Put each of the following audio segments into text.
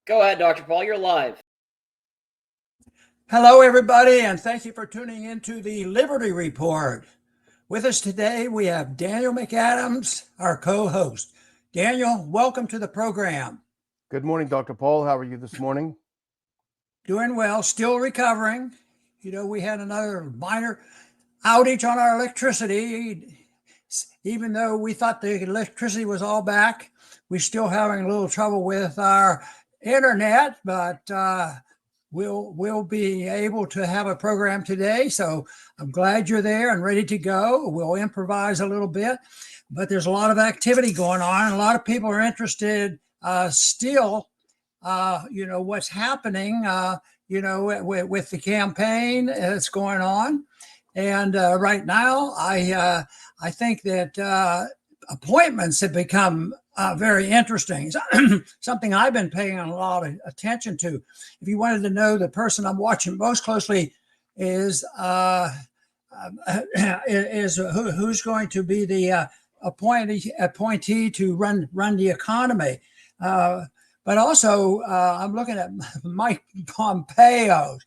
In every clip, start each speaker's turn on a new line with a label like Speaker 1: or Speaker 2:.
Speaker 1: Go ahead, Dr. Paul. You're live.
Speaker 2: Hello, everybody, and thank you for tuning into the Liberty Report. With us today, we have Daniel McAdams, our co-host. Daniel, welcome to the program.
Speaker 3: Good morning, Dr. Paul. How are you this morning?
Speaker 2: Doing well, still recovering. We had another minor outage on our electricity. Even though we thought the electricity was all back, we're still having a little trouble with our internet, but we'll be able to have a program today. So I'm glad you're there and ready to go. We'll improvise a little bit, but there's a lot of activity going on. And a lot of people are interested still, what's happening, with the campaign that's going on. And right now, I think that appointments have become very interesting. Something I've been paying a lot of attention to. If you wanted to know, the person I'm watching most closely is who's going to be the appointee to run the economy. But also, I'm looking at Mike Pompeo.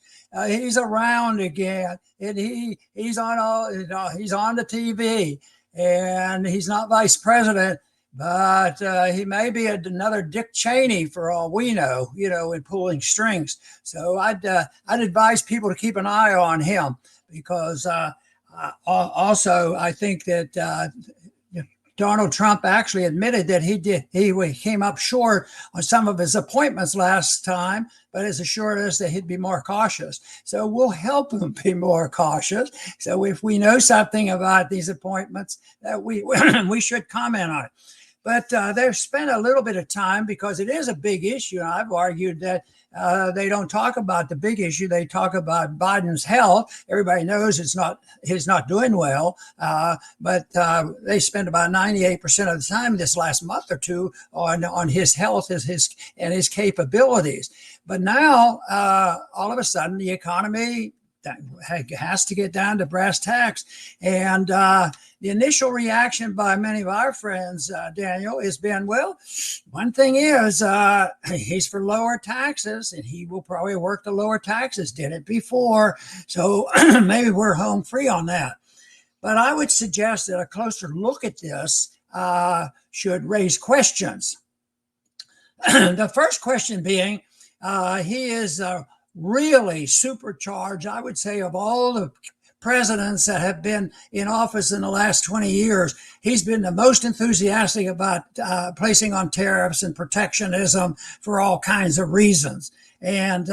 Speaker 2: He's around again, and he's on he's on the TV, and he's not vice president, but he may be another Dick Cheney for all we know, in pulling strings. So I'd advise people to keep an eye on him, because also I think that Donald Trump actually admitted that he came up short on some of his appointments last time, but has assured us that he'd be more cautious. So we'll help him be more cautious. So if we know something about these appointments, that we should comment on it. But they've spent a little bit of time, because it is a big issue. I've argued that they don't talk about the big issue. They talk about Biden's health. Everybody knows he's not doing well, but they spend about 98% of the time this last month or two on his health and his capabilities. But now, all of a sudden, the economy has to get down to brass tacks. And the initial reaction by many of our friends, Daniel, has been, well, one thing is he's for lower taxes, and he will probably work the lower taxes, did it before. So maybe we're home free on that. But I would suggest that a closer look at this should raise questions. The first question being, he is really supercharged, I would say, of all the presidents that have been in office in the last 20 years. He's been the most enthusiastic about placing on tariffs and protectionism for all kinds of reasons. And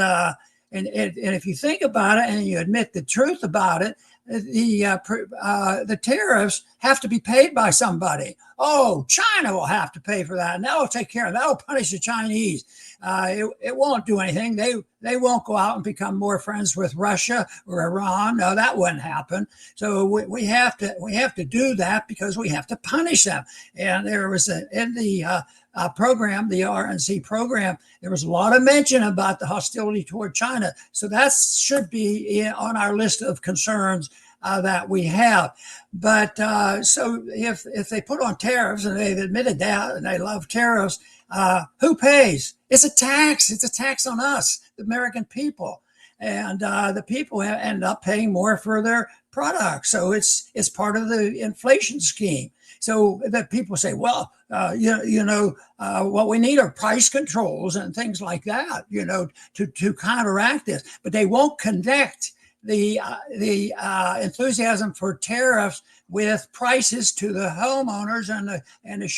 Speaker 2: if you think about it and you admit the truth about it, the tariffs have to be paid by somebody. Oh, China will have to pay for that, and that'll take care of that. That'll punish the Chinese. It won't do anything. They won't go out and become more friends with Russia or Iran. No, that wouldn't happen. So we have to do that, because we have to punish them. And there was in the program, the RNC program, there was a lot of mention about the hostility toward China. So that should be on our list of concerns that we have. But so if they put on tariffs, and they've admitted that, and they love tariffs, who pays? It's a tax. It's a tax on us, the American people. And the people end up paying more for their products. So it's part of the inflation scheme. So that people say, well, what we need are price controls and things like that, to counteract this. But they won't connect the enthusiasm for tariffs with prices to the homeowners and the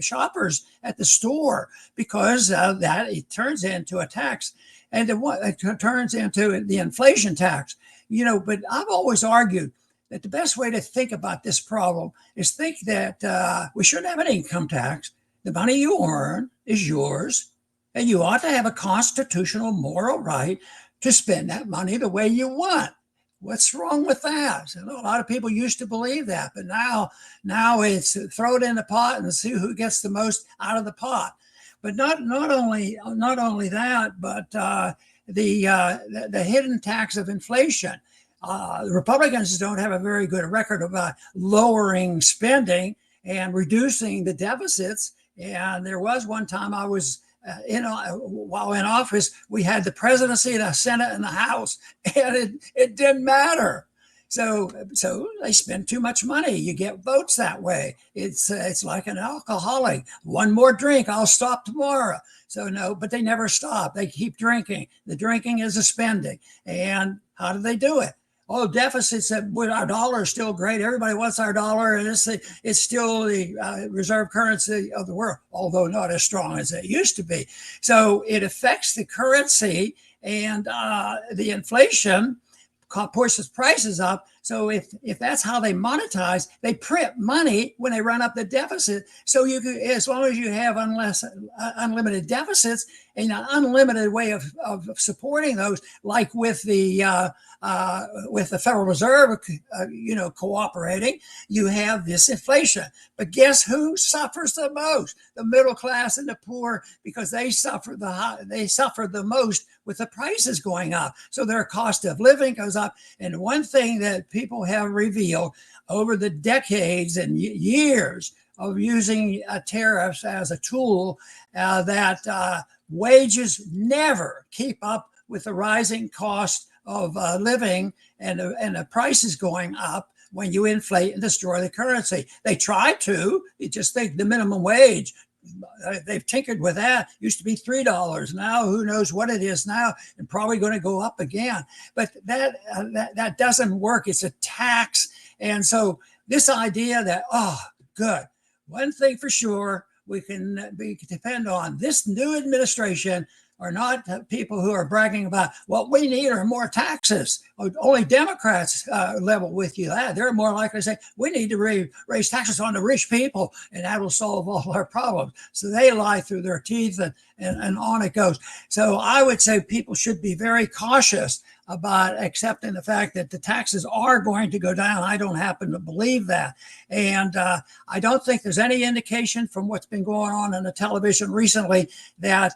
Speaker 2: shoppers at the store, because that it turns into a tax, and it turns into the inflation tax. But I've always argued that the best way to think about this problem is think that we shouldn't have an income tax. The money you earn is yours, and you ought to have a constitutional moral right to spend that money the way you want. What's wrong with that? A lot of people used to believe that, but now it's throw it in the pot and see who gets the most out of the pot. But not only that, but the hidden tax of inflation. The Republicans don't have a very good record about lowering spending and reducing the deficits. And there was one time I was while in office, we had the presidency, the Senate, and the House, and it didn't matter. So they spend too much money. You get votes that way. It's like an alcoholic. One more drink, I'll stop tomorrow. So no, but they never stop. They keep drinking. The drinking is the spending. And how do they do it? Oh, deficits. Our dollar is still great. Everybody wants our dollar, and it's still the reserve currency of the world, although not as strong as it used to be. So it affects the currency, and the inflation pushes prices up. So if that's how they monetize, they print money when they run up the deficit. So you can, as long as you have unlimited deficits and an unlimited way of supporting those, like with the Federal Reserve, cooperating, you have this inflation. But guess who suffers the most? The middle class and the poor, because they suffer the most with the prices going up. So their cost of living goes up. And one thing that people have revealed over the decades and years of using tariffs as a tool, that wages never keep up with the rising cost of living and the prices going up when you inflate and destroy the currency. They try to. You just think the minimum wage, they've tinkered with that. Used to be $3. Now who knows what it is now, and probably going to go up again. But that doesn't work. It's a tax. And so this idea that, good, one thing for sure, we can depend on this new administration are not people who are bragging about what we need are more taxes. Only Democrats level with you that. They're more likely to say, we need to raise taxes on the rich people, and that will solve all our problems. So they lie through their teeth, and on it goes. So I would say people should be very cautious about accepting the fact that the taxes are going to go down. I don't happen to believe that. And I don't think there's any indication from what's been going on the television recently that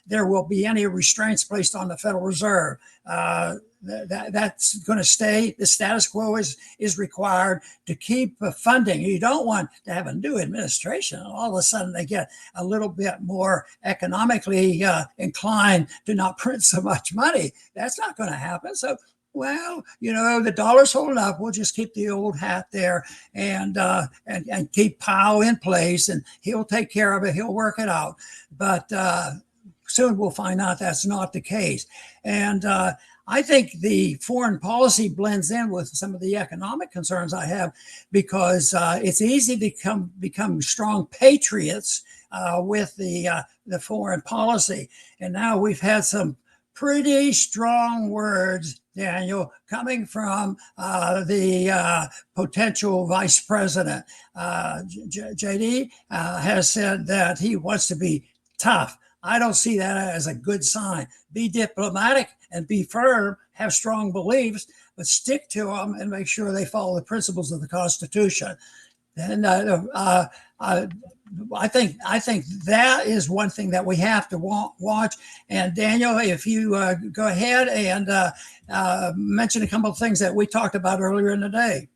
Speaker 2: there will be any restraints placed on the Federal Reserve. That's going to stay. The status quo is required to keep funding. You don't want to have a new administration and all of a sudden they get a little bit more economically inclined to not print so much money. That's not going to happen. So, well, the dollar's holding up. We'll just keep the old hat there and keep Powell in place, and he'll take care of it. He'll work it out. But soon we'll find out that's not the case. And I think the foreign policy blends in with some of the economic concerns I have, because it's easy to become strong patriots with the foreign policy. And now we've had some pretty strong words, Daniel, coming from the potential vice president. JD has said that he wants to be tough. I don't see that as a good sign. Be diplomatic and be firm, have strong beliefs, but stick to them and make sure they follow the principles of the Constitution. And I think that is one thing that we have to watch. And Daniel, if you go ahead and mention a couple of things that we talked about earlier in the day.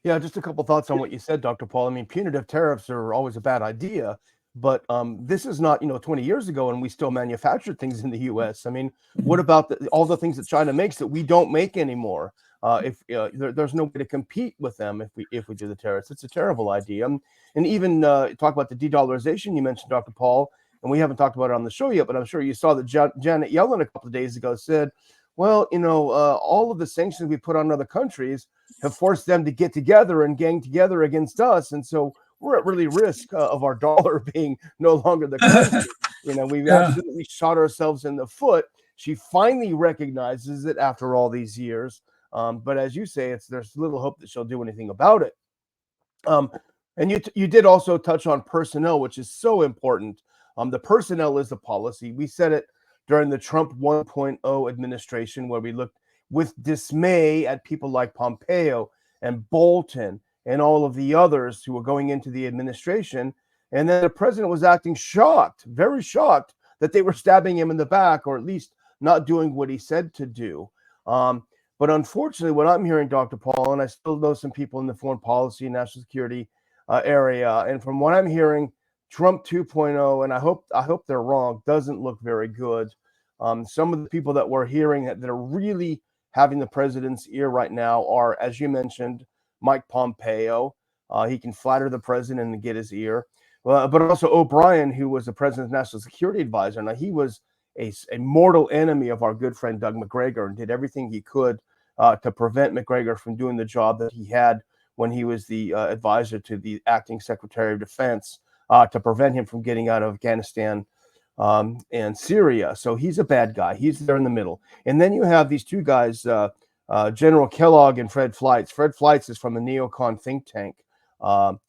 Speaker 3: Yeah, just a couple thoughts on what you said, Dr. Paul. I mean, punitive tariffs are always a bad idea. But this is not, 20 years ago, and we still manufacture things in the U.S. I mean, what about all the things that China makes that we don't make anymore? If there's no way to compete with them if we do the tariffs, it's a terrible idea. And even talk about the de-dollarization you mentioned, Dr. Paul, and we haven't talked about it on the show yet, but I'm sure you saw that Janet Yellen a couple of days ago said, well, all of the sanctions we put on other countries have forced them to get together and gang together against us, and so we're at really risk of our dollar being no longer the currency. We've absolutely shot ourselves in the foot. She finally recognizes it after all these years. But as you say, there's little hope that she'll do anything about it. And you did also touch on personnel, which is so important. The personnel is the policy. We said it during the Trump 1.0 administration, where we looked with dismay at people like Pompeo and Bolton and all of the others who were going into the administration. And then the president was acting shocked, very shocked, that they were stabbing him in the back, or at least not doing what he said to do. But unfortunately, what I'm hearing, Dr. Paul, and I still know some people in the foreign policy and national security area, and from what I'm hearing, Trump 2.0, and I hope they're wrong, doesn't look very good. Some of the people that we're hearing that are really having the president's ear right now are, as you mentioned, Mike Pompeo. He can flatter the president and get his ear. But also O'Brien, who was the president's national security advisor. Now, he was a mortal enemy of our good friend Doug McGregor and did everything he could to prevent McGregor from doing the job that he had when he was the advisor to the acting Secretary of Defense, to prevent him from getting out of Afghanistan and Syria. So he's a bad guy. He's there in the middle. And then you have these two guys, General Kellogg and Fred Fleitz. Fred Fleitz is from the neocon think tank,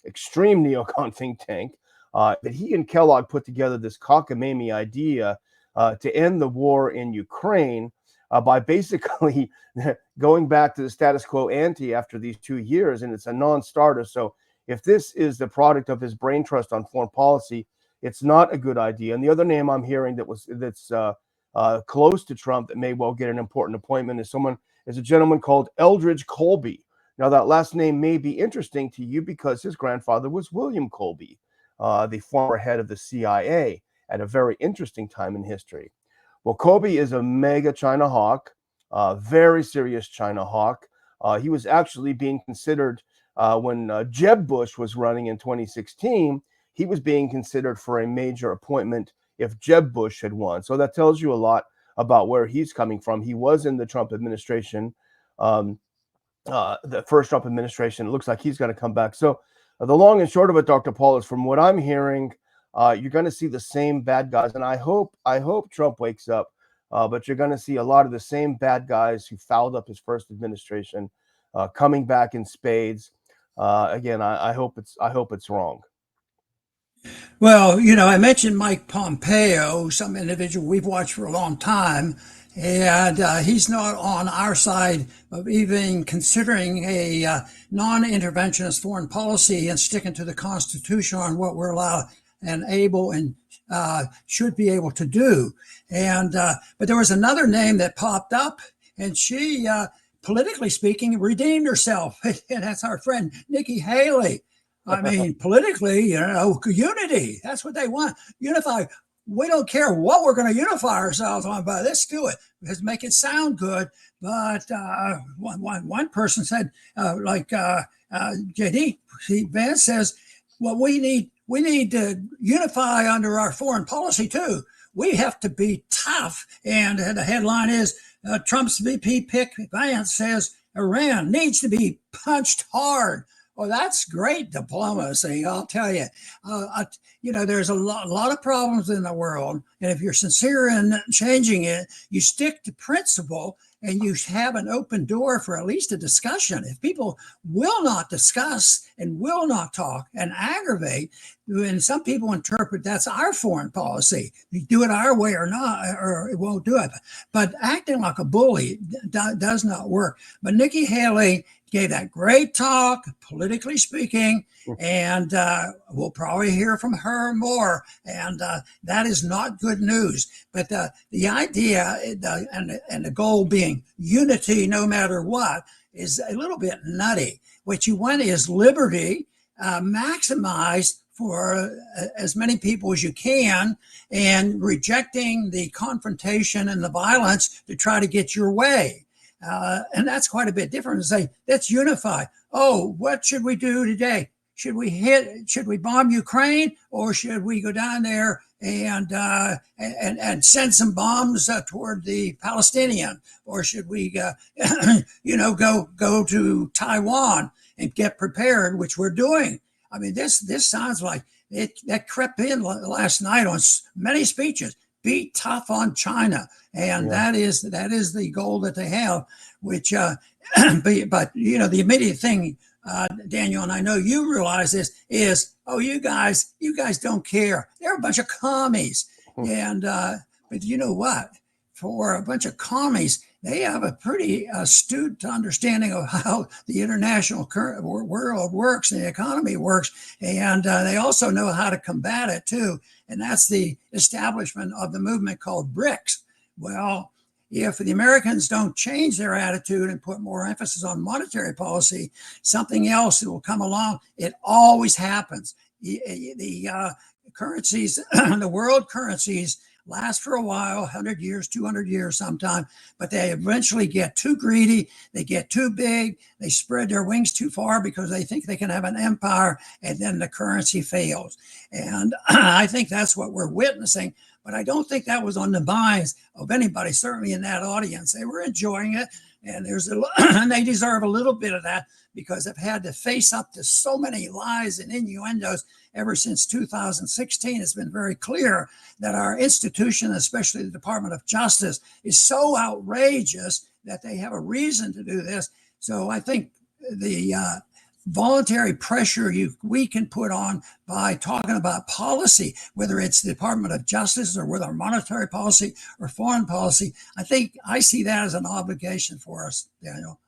Speaker 3: extreme neocon think tank, that he and Kellogg put together this cockamamie idea to end the war in Ukraine by basically going back to the status quo ante after these 2 years. And it's a non-starter. So if this is the product of his brain trust on foreign policy, it's not a good idea. And the other name I'm hearing that's close to Trump that may well get an important appointment is a gentleman called Eldridge Colby. Now, that last name may be interesting to you because his grandfather was William Colby, the former head of the CIA at a very interesting time in history. Well, Colby is a mega China hawk, very serious China hawk. He was actually being considered when Jeb Bush was running in 2016. He was being considered for a major appointment if Jeb Bush had won. So that tells you a lot about where he's coming from. He was in the Trump administration, the first Trump administration. It looks like he's going to come back. So the long and short of it, Dr. Paul, is from what I'm hearing, you're going to see the same bad guys. And I hope Trump wakes up, but you're going to see a lot of the same bad guys who fouled up his first administration coming back in spades. Again, I hope it's wrong.
Speaker 2: Well, I mentioned Mike Pompeo, some individual we've watched for a long time, and he's not on our side of even considering a non-interventionist foreign policy and sticking to the Constitution on what we're allowed and able and should be able to do. And but there was another name that popped up, and she, politically speaking, redeemed herself, and that's our friend Nikki Haley. I mean, politically, unity. That's what they want. Unify. We don't care what we're going to unify ourselves on, but let's do it. Let's make it sound good. But one person said, JD Vance says, well, we need to unify under our foreign policy too. We have to be tough. And the headline is Trump's VP pick Vance says Iran needs to be punched hard. Well, that's great diplomacy, I'll tell you. There's a lot of problems in the world. And if you're sincere in changing it, you stick to principle and you have an open door for at least a discussion. If people will not discuss and will not talk and aggravate, and some people interpret that's our foreign policy. We do it our way or not, or it won't do it. But acting like a bully does not work. But Nikki Haley gave that great talk, politically speaking, and we'll probably hear from her more. And that is not good news. But the idea and the goal being unity no matter what is a little bit nutty. What you want is liberty, maximized for as many people as you can, and rejecting the confrontation and the violence to try to get your way. And that's quite a bit different to say, let's unify. Oh, what should we do today? Should we bomb Ukraine, or should we go down there and send some bombs toward the Palestinian? Or should we, go to Taiwan and get prepared, which we're doing? I mean, this sounds like that crept in last night on many speeches. Be tough on China. And that is the goal that they have, which, but the immediate thing, Daniel, and I know you realize this, is, oh, you guys don't care. They're a bunch of commies. And, but you know what? For a bunch of commies, they have a pretty astute understanding of how the international world works and the economy works. And they also know how to combat it too. And that's the establishment of the movement called BRICS. Well, if the Americans don't change their attitude and put more emphasis on monetary policy, something else will come along. It always happens. The currencies, the world currencies last for a while, 100 years, 200 years sometime, but they eventually get too greedy, they get too big, they spread their wings too far because they think they can have an empire, and then the currency fails. And I think that's what we're witnessing, but I don't think that was on the minds of anybody, certainly in that audience. They were enjoying it, and and they deserve a little bit of that because they've had to face up to so many lies and innuendos ever since 2016. It's been very clear that our institution, especially the Department of Justice, is so outrageous that they have a reason to do this. So I think the voluntary pressure we can put on by talking about policy, whether it's the Department of Justice or whether monetary policy or foreign policy, I see that as an obligation for us, Daniel.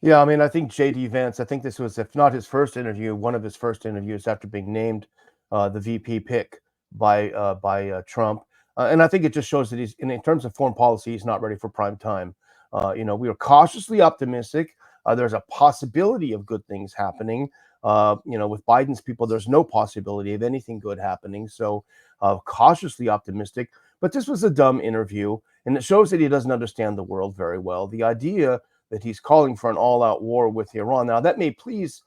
Speaker 3: Yeah, I mean, I think JD Vance, I think this was, if not his first interview, one of his first interviews after being named the VP pick by Trump. And I think it just shows that he's, in terms of foreign policy, he's not ready for prime time. We are cautiously optimistic. There's a possibility of good things happening. With Biden's people, there's no possibility of anything good happening. So cautiously optimistic. But this was a dumb interview, and it shows that he doesn't understand the world very well. The idea that he's calling for an all-out war with Iran. Now, that may please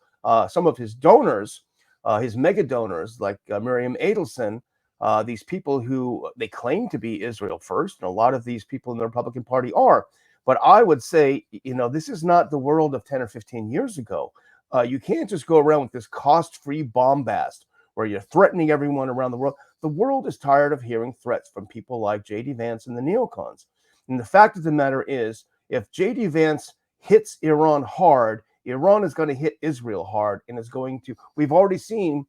Speaker 3: some of his donors, his mega donors, like Miriam Adelson, these people who they claim to be Israel first, and a lot of these people in the Republican Party are. But I would say, this is not the world of 10 or 15 years ago. You can't just go around with this cost-free bombast where you're threatening everyone around the world. The world is tired of hearing threats from people like JD Vance and the neocons. And the fact of the matter is, if JD Vance hits Iran hard, Iran is going to hit Israel hard, and is going to. We've already seen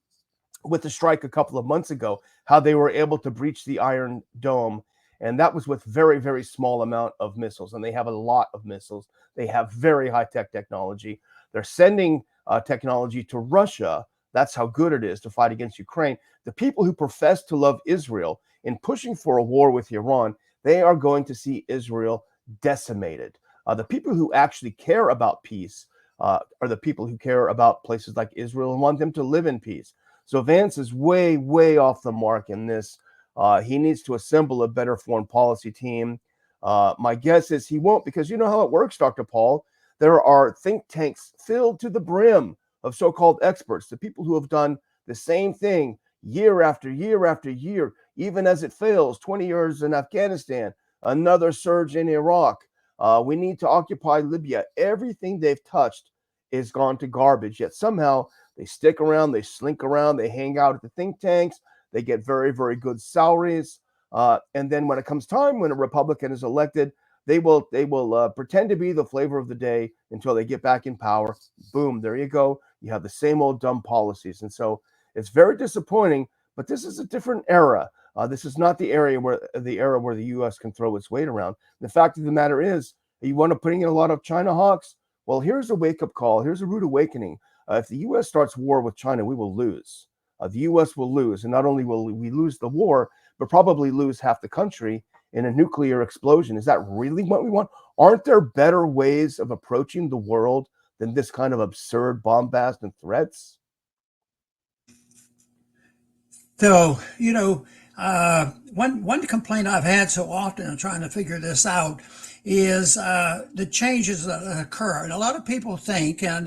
Speaker 3: with the strike a couple of months ago how they were able to breach the Iron Dome, and that was with very, very small amount of missiles. And they have a lot of missiles. They have very high-tech technology. They're sending technology to Russia. That's how good it is to fight against Ukraine. The people who profess to love Israel in pushing for a war with Iran, they are going to see Israel decimated. The people who actually care about peace are the people who care about places like Israel and want them to live in peace. So Vance is way, way off the mark in this. He needs to assemble a better foreign policy team. My guess is he won't, because you know how it works, Dr. Paul. There are think tanks filled to the brim of so-called experts, the people who have done the same thing year after year after year, even as it fails. 20 years in Afghanistan, another surge in Iraq. We need to occupy Libya. Everything they've touched is gone to garbage, yet somehow they stick around, they slink around, they hang out at the think tanks, they get very, very good salaries. And then when it comes time, when a Republican is elected, they will pretend to be the flavor of the day until they get back in power. Boom, there you go. You have the same old dumb policies. And so it's very disappointing, but this is a different era. This is not the era where the U.S. can throw its weight around. The fact of the matter is, you want to put in a lot of China hawks? Well, here's a wake-up call. Here's a rude awakening. If the U.S. starts war with China, we will lose. The U.S. will lose. And not only will we lose the war, but probably lose half the country in a nuclear explosion. Is that really what we want? Aren't there better ways of approaching the world than this kind of absurd bombast and threats?
Speaker 2: So, one complaint I've had so often in trying to figure this out is the changes that occur. And a lot of people think, and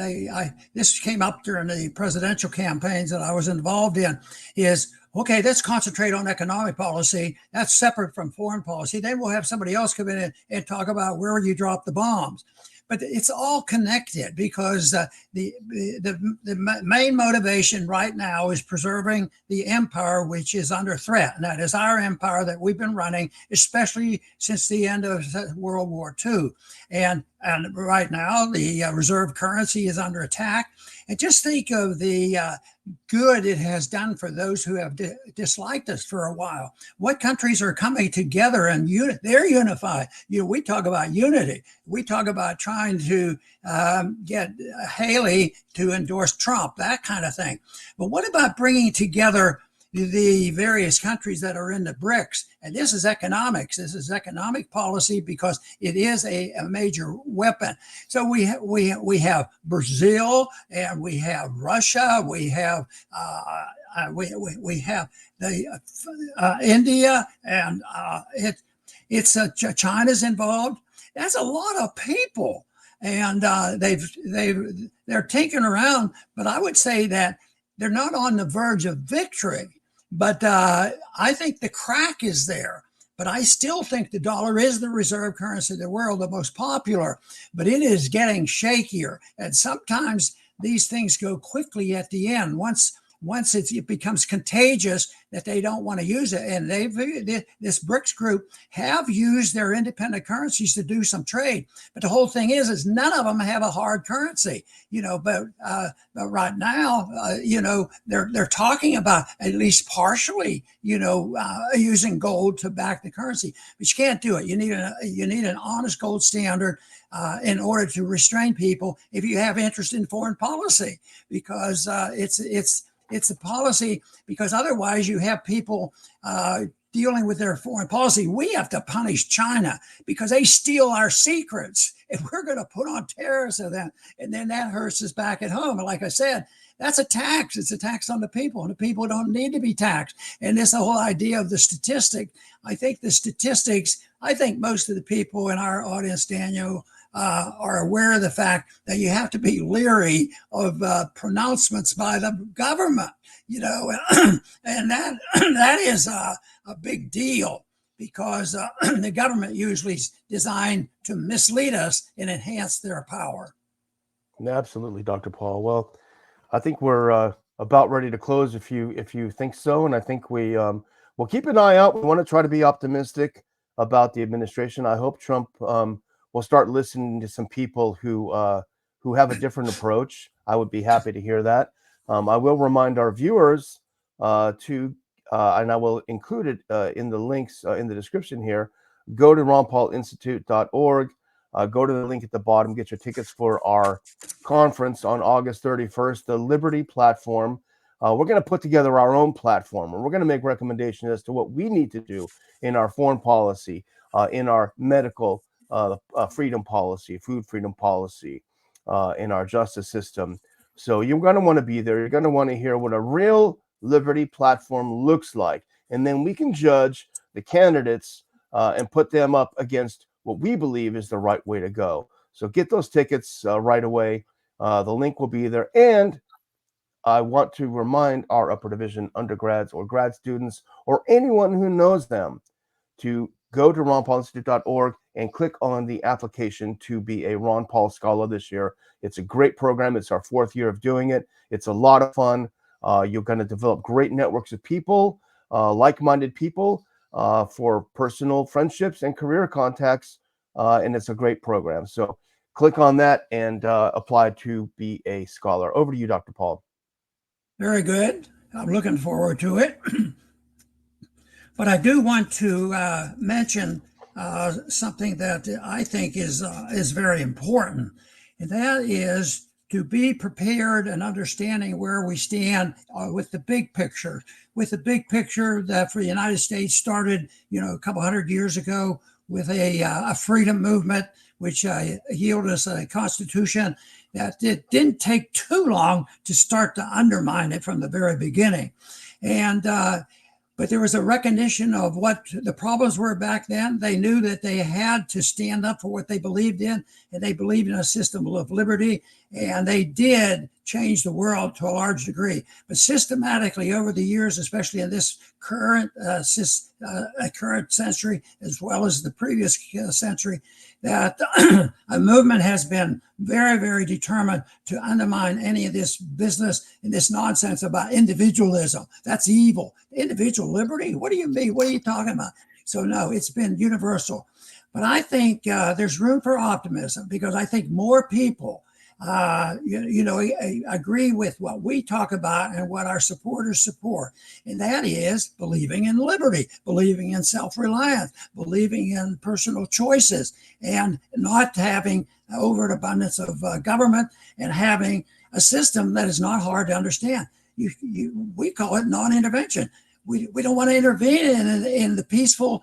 Speaker 2: this came up during the presidential campaigns that I was involved in, is, okay, let's concentrate on economic policy. That's separate from foreign policy. Then we'll have somebody else come in and talk about where you drop the bombs. But it's all connected, because the main motivation right now is preserving the empire, which is under threat. And that is our empire that we've been running, especially since the end of World War II. And right now, the reserve currency is under attack. And just think of the good it has done for those who have disliked us for a while. What countries are coming together and they're unified. We talk about unity. We talk about trying to get Haley to endorse Trump, that kind of thing. But what about bringing together the various countries that are in the BRICS. And this is economics. This is economic policy because it is a major weapon. So we have Brazil, and we have Russia. We have we have the India, and China's involved. That's a lot of people, and they're tinkering around. But I would say that they're not on the verge of victory. But I think the crack is there. But I still think the dollar is the reserve currency of the world, the most popular. But it is getting shakier, and sometimes these things go quickly at the end. Once it becomes contagious that they don't want to use it. And this BRICS group have used their independent currencies to do some trade. But the whole thing is none of them have a hard currency, but right now, they're talking about at least partially, using gold to back the currency. But you can't do it. You need an honest gold standard in order to restrain people if you have interest in foreign policy, because it's a policy, because otherwise you have people dealing with their foreign policy. We have to punish China because they steal our secrets, and we're going to put on tariffs of them, and then that hurts us back at home. And like I said, that's a tax. It's a tax on the people, and the people don't need to be taxed. And this whole idea of the statistic, I think most of the people in our audience, Daniel, are aware of the fact that you have to be leery of pronouncements by the government, and that is a big deal, because the government usually is designed to mislead us and enhance their power.
Speaker 3: Absolutely, Dr. Paul. Well, I think we're about ready to close if you think so, and I think we'll keep an eye out. We want to try to be optimistic about the administration. I hope Trump we'll start listening to some people who have a different approach. I would be happy to hear that. I will remind our viewers and I will include it in the links in the description here. Go to ronpaulinstitute.org. Go to the link at the bottom. Get your tickets for our conference on August 31st, the Liberty Platform. We're going to put together our own platform, and we're going to make recommendations as to what we need to do in our foreign policy, in our medical freedom policy, food freedom policy, in our justice system. So you're going to want to be there. You're going to want to hear what a real liberty platform looks like. And then we can judge the candidates and put them up against what we believe is the right way to go. So get those tickets right away. The link will be there. And I want to remind our upper division undergrads or grad students or anyone who knows them to go to ronpaulinstitute.org and click on the application to be a Ron Paul Scholar this year. It's a great program. It's our 4th year of doing it. It's a lot of fun. You're going to develop great networks of people, like-minded people, for personal friendships and career contacts, and it's a great program. So click on that and apply to be a scholar. Over to you, Dr. Paul.
Speaker 2: Very good. I'm looking forward to it. But I do want to mention something that I think is very important, and that is to be prepared and understanding where we stand with the big picture. With the big picture that for the United States started, a couple hundred years ago with a freedom movement, which yielded us a constitution that it didn't take too long to start to undermine it from the very beginning. And but there was a recognition of what the problems were back then. They knew that they had to stand up for what they believed in, and they believed in a system of liberty, and they did change the world to a large degree. But systematically over the years, especially in this current century, as well as the previous century, that a movement has been very, very determined to undermine any of this business and this nonsense about individualism. That's evil. Individual liberty? What do you mean? What are you talking about? So no, it's been universal. But I think there's room for optimism, because I think more people agree with what we talk about and what our supporters support. And that is believing in liberty, believing in self-reliance, believing in personal choices, and not having overabundance of government, and having a system that is not hard to understand. We call it non-intervention. we don't want to intervene in the peaceful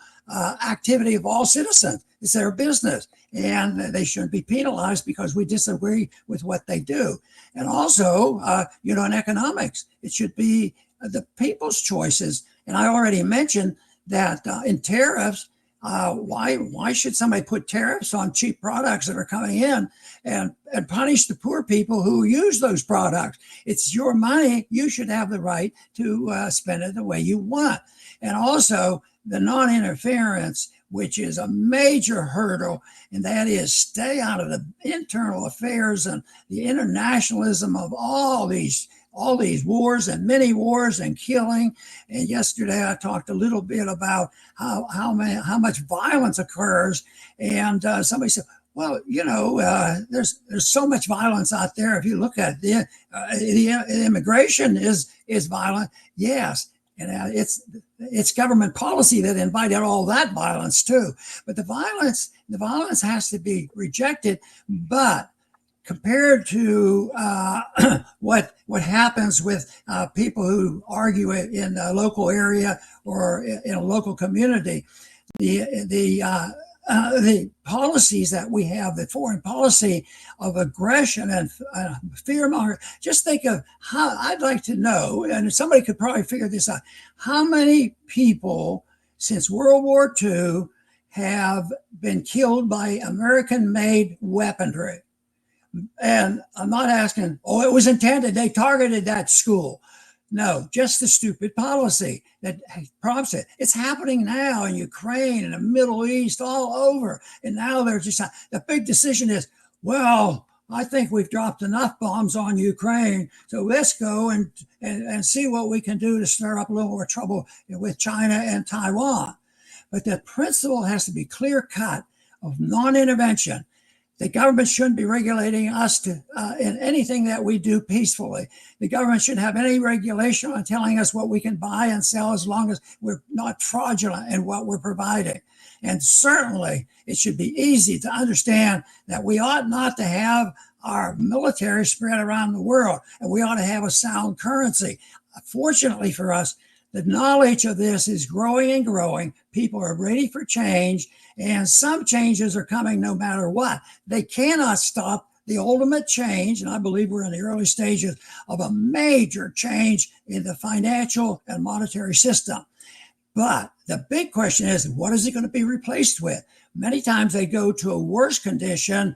Speaker 2: activity of all citizens. It's their business, and they shouldn't be penalized because we disagree with what they do. And also, in economics, it should be the people's choices. And I already mentioned that in tariffs, why should somebody put tariffs on cheap products that are coming in and punish the poor people who use those products? It's your money. You should have the right to spend it the way you want. And also the non-interference, which is a major hurdle, and that is stay out of the internal affairs and the internationalism of all these wars and many wars and killing. And yesterday I talked a little bit about how much violence occurs. And somebody said, well, there's so much violence out there. If you look at the immigration is violent, yes. And it's government policy that invited all that violence too. But the violence has to be rejected. But compared to what happens with people who argue it in a local area or in a local community, the policies that we have, the foreign policy of aggression and fear mongering. Just think of how I'd like to know, and somebody could probably figure this out, how many people since World War II have been killed by American-made weaponry. And I'm not asking, it was intended, they targeted that school. No, just the stupid policy that prompts it. It's happening now in Ukraine and the Middle East, all over. And now they're just, the big decision is, well, I think we've dropped enough bombs on Ukraine, so let's go and see what we can do to stir up a little more trouble with China and Taiwan. But the principle has to be clear-cut of non-intervention. The government shouldn't be regulating us in anything that we do peacefully. The government shouldn't have any regulation on telling us what we can buy and sell as long as we're not fraudulent in what we're providing. And certainly it should be easy to understand that we ought not to have our military spread around the world, and we ought to have a sound currency. Fortunately for us, the knowledge of this is growing and growing. People are ready for change, and some changes are coming no matter what. They cannot stop the ultimate change, and I believe we're in the early stages of a major change in the financial and monetary system. But the big question is, what is it going to be replaced with? Many times they go to a worse condition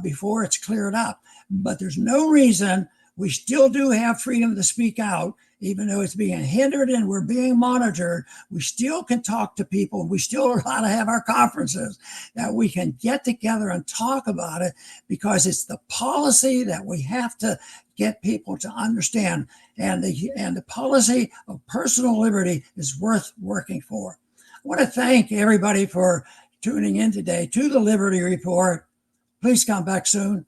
Speaker 2: before it's cleared up. But there's no reason. We still do have freedom to speak out, even though it's being hindered and we're being monitored. We still can talk to people. We still are allowed to have our conferences, that we can get together and talk about it, because it's the policy that we have to get people to understand. And the policy of personal liberty is worth working for. I want to thank everybody for tuning in today to the Liberty Report. Please come back soon.